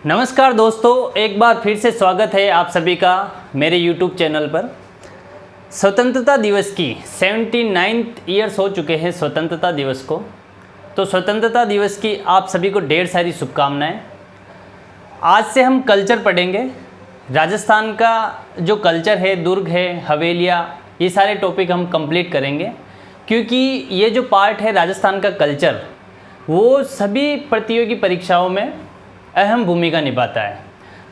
नमस्कार दोस्तों, एक बार फिर से स्वागत है आप सभी का मेरे YouTube चैनल पर। स्वतंत्रता दिवस की 79th ईयर्स हो चुके हैं स्वतंत्रता दिवस को। तो स्वतंत्रता दिवस की आप सभी को ढेर सारी शुभकामनाएं। आज से हम कल्चर पढ़ेंगे। राजस्थान का जो कल्चर है, दुर्ग है, हवेलियाँ, ये सारे टॉपिक हम कंप्लीट करेंगे, क्योंकि ये जो पार्ट है राजस्थान का कल्चर, वो सभी प्रतियोगी परीक्षाओं में अहम भूमिका निभाता है।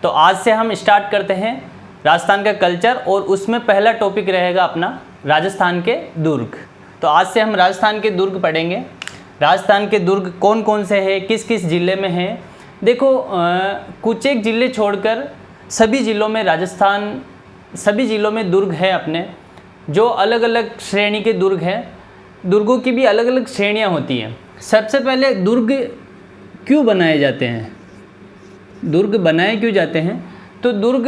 तो आज से हम स्टार्ट करते हैं राजस्थान का कल्चर, और उसमें पहला टॉपिक रहेगा अपना राजस्थान के दुर्ग। तो आज से हम राजस्थान के दुर्ग पढ़ेंगे। राजस्थान के दुर्ग कौन कौन से हैं, किस किस ज़िले में हैं। देखो, कुछ एक ज़िले छोड़कर सभी ज़िलों में सभी ज़िलों में दुर्ग है अपने, जो अलग अलग श्रेणी के दुर्ग हैं। दुर्गों की भी अलग अलग श्रेणियाँ होती हैं। सबसे पहले दुर्ग क्यों बनाए जाते हैं, दुर्ग बनाए क्यों जाते हैं? तो दुर्ग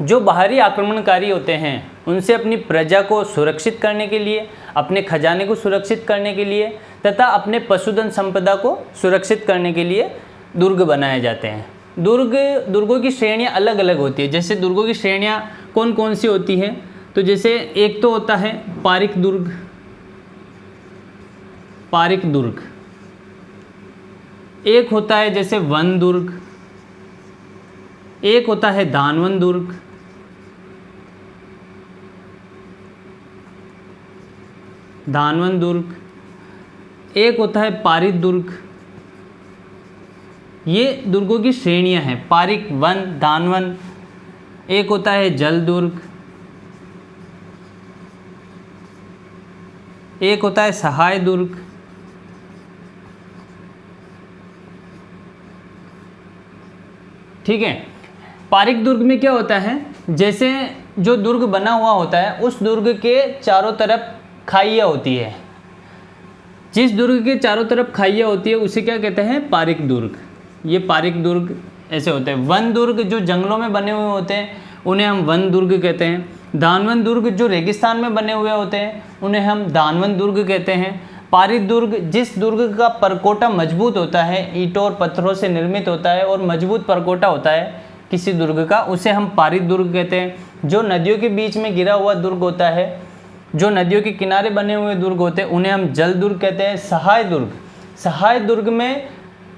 जो बाहरी आक्रमणकारी होते हैं उनसे अपनी प्रजा को सुरक्षित करने के लिए, अपने खजाने को सुरक्षित करने के लिए तथा अपने पशुधन संपदा को सुरक्षित करने के लिए दुर्ग बनाए जाते हैं। दुर्गों की श्रेणियाँ अलग अलग होती है। जैसे दुर्गों की श्रेणियाँ कौन कौन सी होती हैं, तो जैसे एक तो होता है पारिक दुर्ग, एक होता है जैसे वन दुर्ग, एक होता है दानवन दुर्ग, एक होता है पारिक दुर्ग। ये दुर्गों की श्रेणियां हैं, पारिक, वन, दानवन। एक होता है जल दुर्ग, एक होता है सहाय दुर्ग, ठीक है। पारिक दुर्ग में क्या होता है, जैसे जो दुर्ग बना हुआ होता है उस दुर्ग के चारों तरफ खाइयाँ होती है। जिस दुर्ग के चारों तरफ खाइयाँ होती है उसे क्या कहते हैं, पारिक दुर्ग। ये पारिक दुर्ग ऐसे होते हैं। वन दुर्ग जो जंगलों में बने हुए होते हैं उन्हें हम वन दुर्ग कहते हैं। दानवन दुर्ग जो रेगिस्तान में बने हुए होते हैं उन्हें हम दानवन दुर्ग कहते हैं। पारिक दुर्ग जिस दुर्ग का परकोटा मजबूत होता है, ईंटों और पत्थरों से निर्मित होता है और मजबूत परकोटा होता है किसी दुर्ग का, उसे हम पारिक दुर्ग कहते हैं। जो नदियों के बीच में गिरा हुआ दुर्ग होता है, जो नदियों के किनारे बने हुए दुर्ग होते हैं, उन्हें हम जल दुर्ग कहते हैं। सहाय दुर्ग में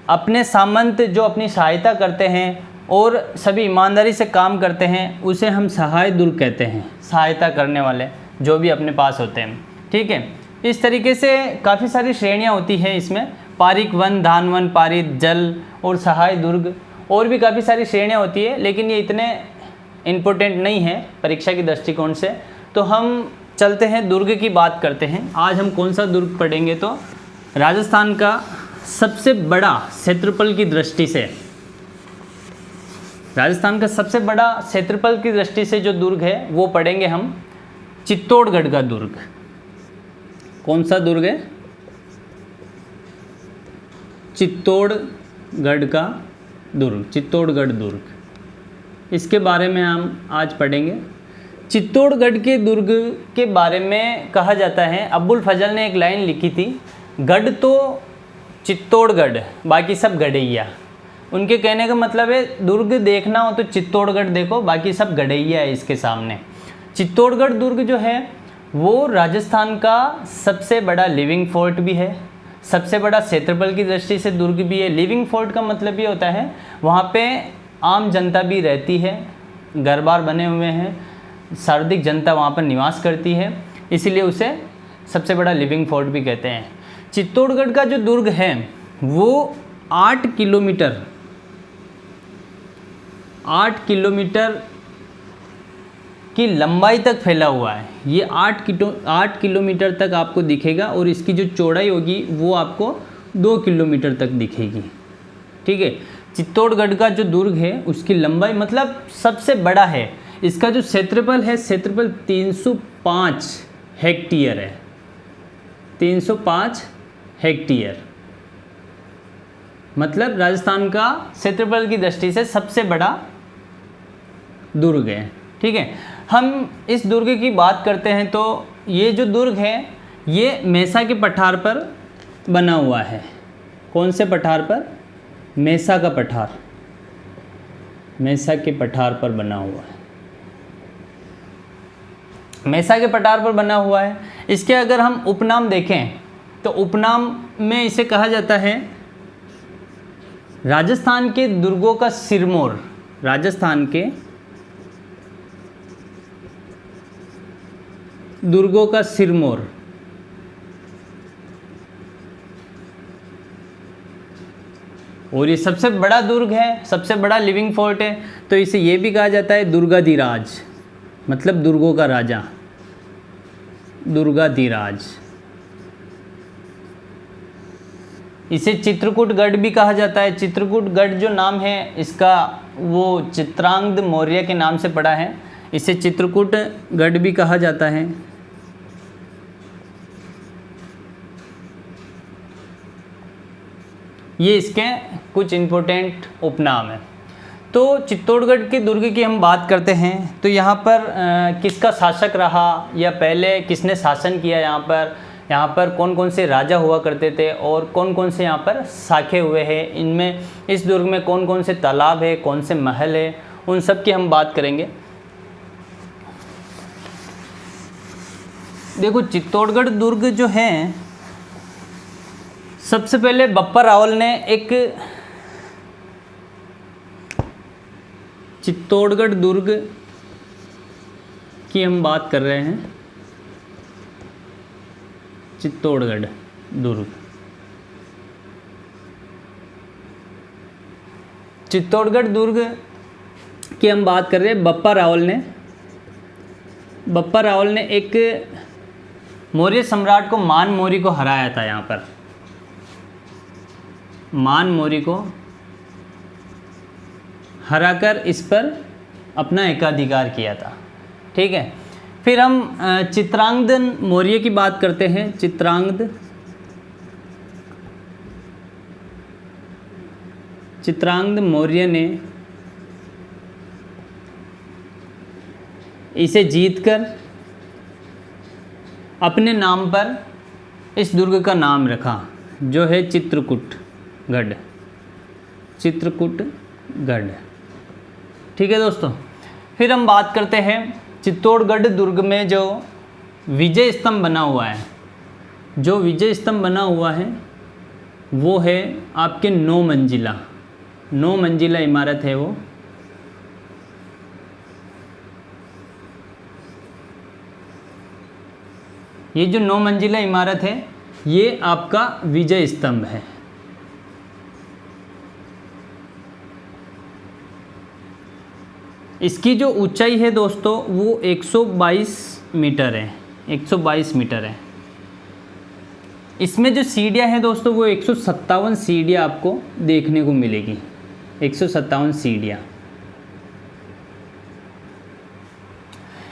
अपने सामंत जो अपनी सहायता करते हैं और सभी ईमानदारी से काम करते हैं, उसे हम सहाय दुर्ग कहते हैं। सहायता करने वाले जो भी अपने पास होते हैं, ठीक है। इस तरीके से काफ़ी सारी श्रेणियाँ होती हैं इसमें, पारिक, वन, दानवन, पारिक, जल और सहाय दुर्ग। और भी काफ़ी सारी श्रेणियाँ होती है, लेकिन ये इतने इम्पोर्टेंट नहीं है परीक्षा के दृष्टिकोण से। तो हम चलते हैं दुर्ग की बात करते हैं। आज हम कौन सा दुर्ग पढ़ेंगे, तो राजस्थान का सबसे बड़ा क्षेत्रफल की दृष्टि से, राजस्थान का सबसे बड़ा क्षेत्रफल की दृष्टि से जो दुर्ग है वो पढ़ेंगे हम, चित्तौड़गढ़ का दुर्ग। कौन सा दुर्ग है? चित्तौड़गढ़ का दुर्ग, चित्तौड़गढ़ दुर्ग। इसके बारे में हम आज पढ़ेंगे। चित्तौड़गढ़ के दुर्ग के बारे में कहा जाता है, अब्बुल फजल ने एक लाइन लिखी थी, गढ़ तो चित्तौड़गढ़, बाकी सब गढ़ैया। उनके कहने का मतलब है दुर्ग देखना हो तो चित्तौड़गढ़ देखो, बाकी सब गढ़ैया है इसके सामने। चित्तौड़गढ़ दुर्ग जो है वो राजस्थान का सबसे बड़ा लिविंग फोर्ट भी है, सबसे बड़ा क्षेत्रफल की दृष्टि से दुर्ग भी है। लिविंग फोर्ट का मतलब ये होता है वहाँ पे आम जनता भी रहती है, घर बार बने हुए हैं, सर्वाधिक जनता वहाँ पर निवास करती है, इसीलिए उसे सबसे बड़ा लिविंग फोर्ट भी कहते हैं। चित्तौड़गढ़ का जो दुर्ग है वो 8 किलोमीटर की लंबाई तक फैला हुआ है। ये 8 किलोमीटर तक आपको दिखेगा, और इसकी जो चौड़ाई होगी वो आपको 2 किलोमीटर तक दिखेगी, ठीक है। चित्तौड़गढ़ का जो दुर्ग है उसकी लंबाई मतलब सबसे बड़ा है। इसका जो क्षेत्रफल है, क्षेत्रफल 305 हेक्टेयर है, 305 हेक्टेयर, मतलब राजस्थान का क्षेत्रफल की दृष्टि से सबसे बड़ा दुर्ग है, ठीक है। हम इस दुर्ग की बात करते हैं तो ये जो दुर्ग है ये मेसा के पठार पर बना हुआ है। कौन से पठार पर? मेसा का पठार, मेसा के पठार पर बना हुआ है, मेसा के पठार पर बना हुआ है। इसके अगर हम उपनाम देखें तो उपनाम में इसे कहा जाता है राजस्थान के दुर्गों का सिरमौर, राजस्थान के दुर्गों का सिरमौर। और ये सबसे बड़ा दुर्ग है, सबसे बड़ा लिविंग फोर्ट है, तो इसे ये भी कहा जाता है दुर्गाधिराज, मतलब दुर्गों का राजा, दुर्गाधिराज। इसे चित्रकूटगढ़ भी कहा जाता है। चित्रकूटगढ़ जो नाम है इसका वो चित्रांगद मौर्य के नाम से पड़ा है, इसे चित्रकूटगढ़ भी कहा जाता है। ये इसके कुछ इम्पोर्टेंट उपनाम हैं। तो चित्तौड़गढ़ के दुर्ग की हम बात करते हैं तो यहाँ पर किसका शासक रहा या पहले किसने शासन किया, यहाँ पर कौन कौन से राजा हुआ करते थे और कौन कौन से यहाँ पर शाखे हुए हैं, इनमें इस दुर्ग में कौन कौन से तालाब है, कौन से महल है, उन सब की हम बात करेंगे। देखो चित्तौड़गढ़ दुर्ग जो है, सबसे पहले बप्पा रावल ने एक चित्तौड़गढ़ दुर्ग की हम बात कर रहे हैं, चित्तौड़गढ़ दुर्ग, चित्तौड़गढ़ दुर्ग की हम बात कर रहे हैं। बप्पा रावल ने एक मौर्य सम्राट को, मान मौर्य को हराया था। यहाँ पर मान मौर्य को हराकर इस पर अपना एकाधिकार किया था। ठीक है, फिर हम चित्रांगद मौर्य की बात करते हैं। चित्रांगद मौर्य ने इसे जीतकर अपने नाम पर इस दुर्ग का नाम रखा, जो है चित्रकूटगढ़। ठीक है दोस्तों, फिर हम बात करते हैं चित्तौड़गढ़ दुर्ग में जो विजय स्तंभ बना हुआ है। जो विजय स्तंभ बना हुआ है वो है आपके 9 मंजिला इमारत है वो। ये जो 9 मंजिला इमारत है ये आपका विजय स्तंभ है। इसकी जो ऊंचाई है दोस्तों वो 122 मीटर है, 122 मीटर है। इसमें जो सीढ़ियाँ हैं दोस्तों वो 157 सीढ़ियाँ आपको देखने को मिलेगी, 157 सीढ़ियाँ।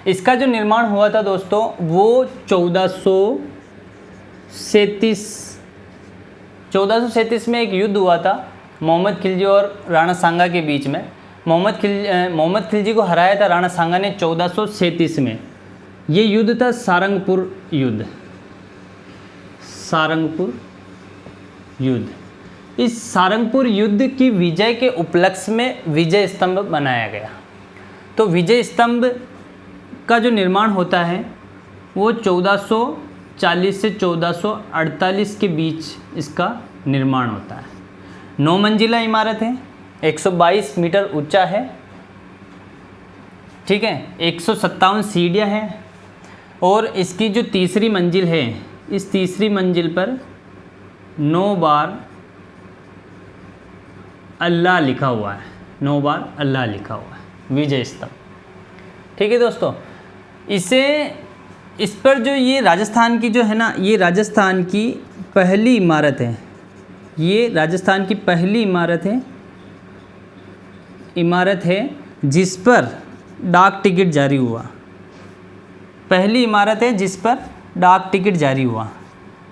इसका जो निर्माण हुआ था दोस्तों वो 1437 में एक युद्ध हुआ था मोहम्मद खिलजी और राणा सांगा के बीच में। मोहम्मद खिलजी को हराया था राणा सांगा ने 1437 में। ये युद्ध था सारंगपुर युद्ध। इस सारंगपुर युद्ध की विजय के उपलक्ष्य में विजय स्तंभ बनाया गया। तो विजय स्तंभ का जो निर्माण होता है वो 1440 से 1448 के बीच इसका निर्माण होता है। 9 मंजिला इमारत है, 122 मीटर ऊंचा है। ठीक है, 157 सीढ़ियाँ हैं और इसकी जो तीसरी मंजिल है, इस तीसरी मंजिल पर 9 बार अल्लाह लिखा हुआ है, 9 बार अल्लाह लिखा हुआ है, विजय स्तंभ। ठीक है दोस्तों, इस पर जो ये राजस्थान की जो है ना, ये राजस्थान की पहली इमारत है। ये राजस्थान की पहली इमारत है जिस पर डाक टिकट जारी हुआ। पहली इमारत है जिस पर डाक टिकट जारी हुआ।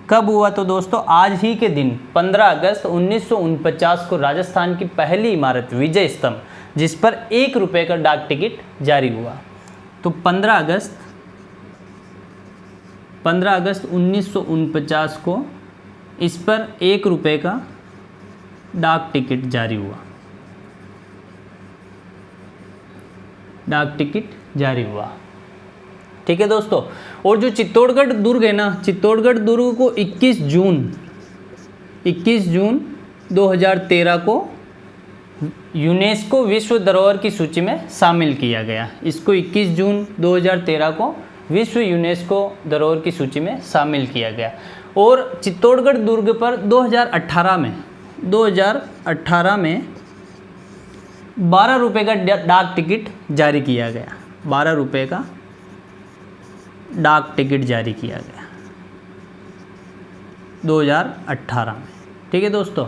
कब हुआ? तो दोस्तों आज ही के दिन 15 अगस्त 1949 को राजस्थान की पहली इमारत विजय स्तंभ, जिस पर 1 रुपये का डाक टिकट जारी हुआ। तो 15 अगस्त 1949 को इस पर 1 रुपये का डाक टिकट जारी हुआ, डाक टिकट जारी हुआ। ठीक है दोस्तों। और जो चित्तौड़गढ़ दुर्ग है ना, चित्तौड़गढ़ दुर्ग को 21 जून 2013 को यूनेस्को विश्व धरोहर की सूची में शामिल किया गया। इसको 21 जून 2013 को विश्व यूनेस्को धरोहर की सूची में शामिल किया गया। और चित्तौड़गढ़ दुर्ग पर 2018 में 12 रुपये का डाक टिकट जारी किया गया। 12 रुपये का डाक टिकट जारी किया गया 2018 में। ठीक है दोस्तों।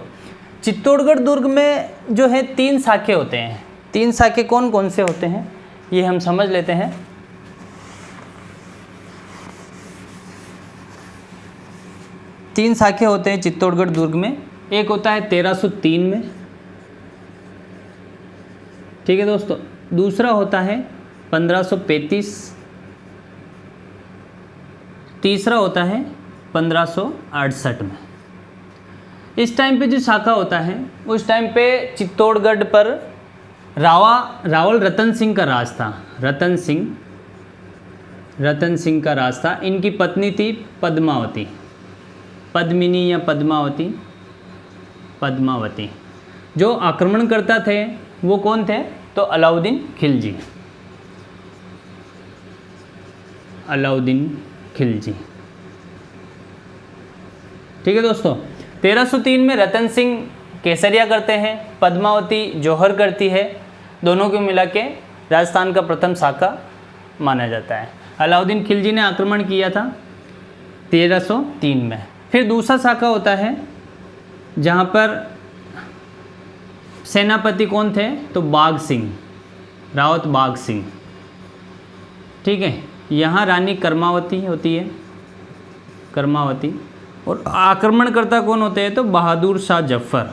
चित्तौड़गढ़ दुर्ग में जो है 3 शाखे होते हैं। 3 शाखे कौन कौन से होते हैं ये हम समझ लेते हैं। तीन शाखे होते हैं चित्तौड़गढ़ दुर्ग में। एक होता है 1303 में, ठीक है दोस्तों। दूसरा होता है 1535, तीसरा होता है 1568 में। इस टाइम पे जो शाखा होता है उस टाइम पे चित्तौड़गढ़ पर रावल रतन सिंह का राज था। रतन सिंह का राज था। इनकी पत्नी थी पद्मावती, पद्मिनी या पद्मावती। जो आक्रमणकर्ता थे वो कौन थे? तो अलाउद्दीन खिलजी। ठीक है दोस्तों। 1303 में रतन सिंह केसरिया करते हैं, पद्मावती जौहर करती है। दोनों को मिला के राजस्थान का प्रथम शाखा माना जाता है। अलाउद्दीन खिलजी ने आक्रमण किया था 1303 में। फिर दूसरा शाखा होता है जहाँ पर सेनापति कौन थे? तो बाघ सिंह, रावत बाघ सिंह। ठीक है। यहाँ रानी कर्मावती होती है, कर्मावती। और आक्रमणकर्ता कौन होते हैं? तो बहादुर शाह जफर,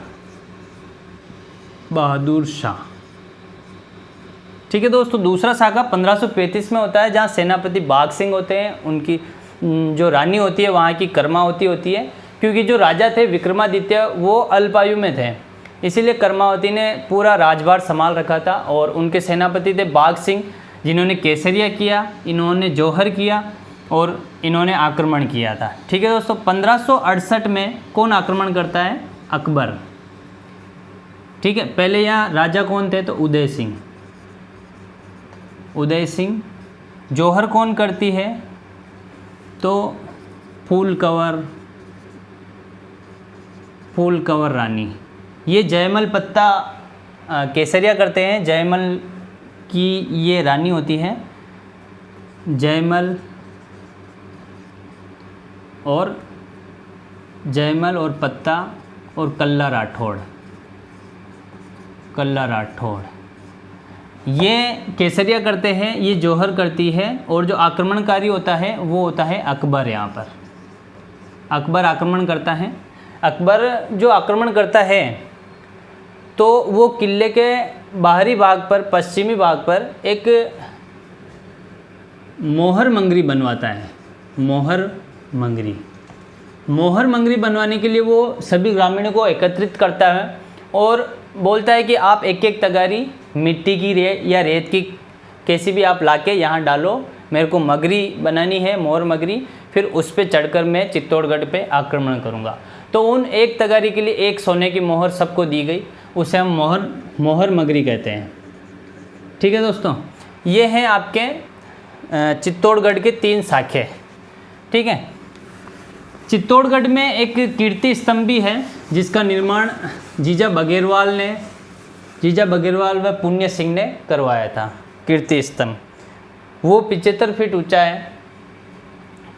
बहादुर शाह। ठीक है दोस्तों। दूसरा शाखा 1535 में होता है जहाँ सेनापति बाघ सिंह होते हैं। उनकी जो रानी होती है वहाँ की कर्मावती होती है, क्योंकि जो राजा थे विक्रमादित्य वो अल्पायु में थे, इसीलिए कर्मावती ने पूरा राजभार संभाल रखा था। और उनके सेनापति थे बाघ सिंह, जिन्होंने केसरिया किया, इन्होंने जौहर किया और इन्होंने आक्रमण किया था। ठीक है दोस्तों। 1568 में कौन आक्रमण करता है? अकबर। ठीक है। पहले यहाँ राजा कौन थे? तो उदय सिंह। जौहर कौन करती है? तो फूल कंवर रानी। ये जयमल पत्ता केसरिया करते हैं। जयमल की ये रानी होती है, जयमल और पत्ता और कल्ला राठौड़ ये केसरिया करते हैं, ये जौहर करती है। और जो आक्रमणकारी होता है वो होता है अकबर। यहाँ पर अकबर आक्रमण करता है। अकबर जो आक्रमण करता है तो वो किले के बाहरी भाग पर, पश्चिमी भाग पर एक मोहर मंगरी बनवाता है। मोहर मंगरी बनवाने के लिए वो सभी ग्रामीणों को एकत्रित करता है और बोलता है कि आप एक एक तगारी मिट्टी की या रेत की कैसी भी आप लाके यहाँ डालो, मेरे को मगरी बनानी है, मोहर मगरी। फिर उस पे चढ़कर मैं चित्तौड़गढ़ पे आक्रमण करूँगा। तो उन एक तगारी के लिए एक सोने की मोहर सबको दी गई, उसे हम मोहर मगरी कहते हैं। ठीक है दोस्तों। ये हैं आपके चित्तौड़गढ़ के 3 शाखे। ठीक है। चित्तौड़गढ़ में एक कीर्ति स्तंभ भी है जिसका निर्माण जीजा बघेरवाल व पुण्य सिंह ने करवाया था। कीर्ति स्तंभ वो 75 फीट ऊंचा है।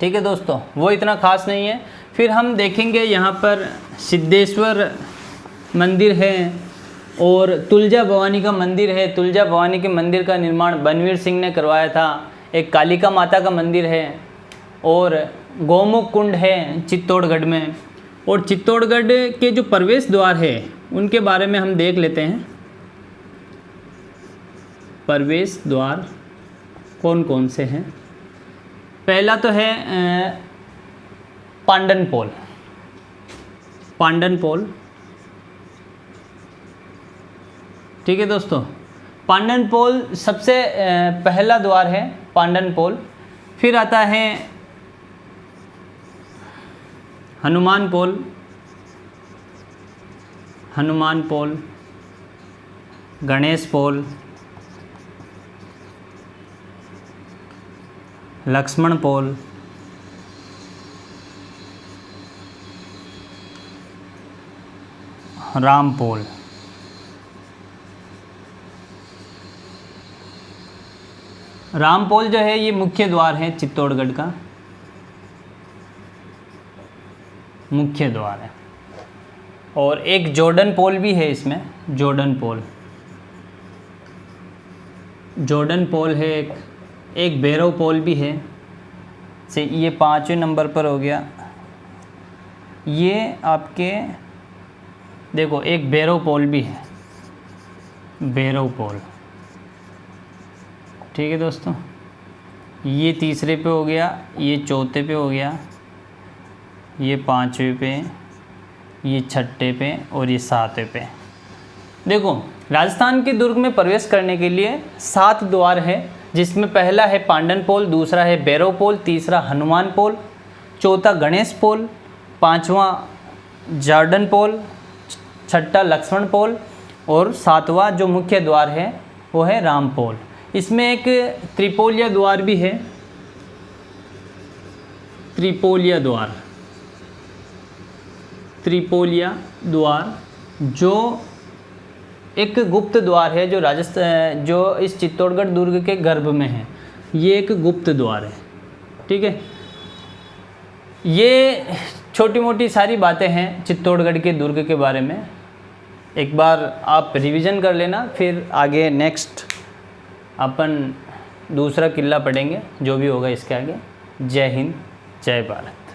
ठीक है दोस्तों। वो इतना खास नहीं है। फिर हम देखेंगे यहाँ पर सिद्धेश्वर मंदिर है और तुलजा भवानी का मंदिर है। तुलजा भवानी के मंदिर का निर्माण बनवीर सिंह ने करवाया था। एक कालिका माता का मंदिर है और गौमुख कुंड है चित्तौड़गढ़ में। और चित्तौड़गढ़ के जो प्रवेश द्वार है उनके बारे में हम देख लेते हैं। प्रवेश द्वार कौन कौन से हैं? पहला तो है पांडन पोल। ठीक है दोस्तों। पांडनपोल सबसे पहला द्वार है पांडनपोल। फिर आता है हनुमानपोल, हनुमानपोल, गणेशपोल, लक्ष्मणपोल, रामपोल। रामपोल जो है ये मुख्य द्वार है चित्तौड़गढ़ का, मुख्य द्वार है। और एक जॉर्डन पोल भी है इसमें, जॉर्डन पोल, जॉर्डन पोल है एक भैरव पोल भी है। से ये 5वें नंबर पर हो गया। ये आपके देखो एक भैरव पोल भी है, भैरव पोल। ठीक है दोस्तों, ये तीसरे पे हो गया, ये चौथे पे हो गया, ये 5वें पे, ये 6ठे पे और ये 7वें पे। देखो राजस्थान के दुर्ग में प्रवेश करने के लिए 7 द्वार है, जिसमें पहला है पांडनपोल, दूसरा है भैरव पोल, तीसरा हनुमान पोल, चौथा गणेश पोल, 5वां जॉर्डन पोल, 6ठा लक्ष्मण पोल और 7वां जो मुख्य द्वार है वो है राम पोल। इसमें एक त्रिपोलिया द्वार भी है, त्रिपोलिया द्वार, त्रिपोलिया द्वार जो एक गुप्त द्वार है, जो राजस्थान जो इस चित्तौड़गढ़ दुर्ग के गर्भ में है। ये एक गुप्त द्वार है। ठीक है, ये छोटी मोटी सारी बातें हैं चित्तौड़गढ़ के दुर्ग के बारे में। एक बार आप रिवीजन कर लेना, फिर आगे नेक्स्ट अपन दूसरा किला पढ़ेंगे जो भी होगा इसके आगे। जय हिंद, जय भारत।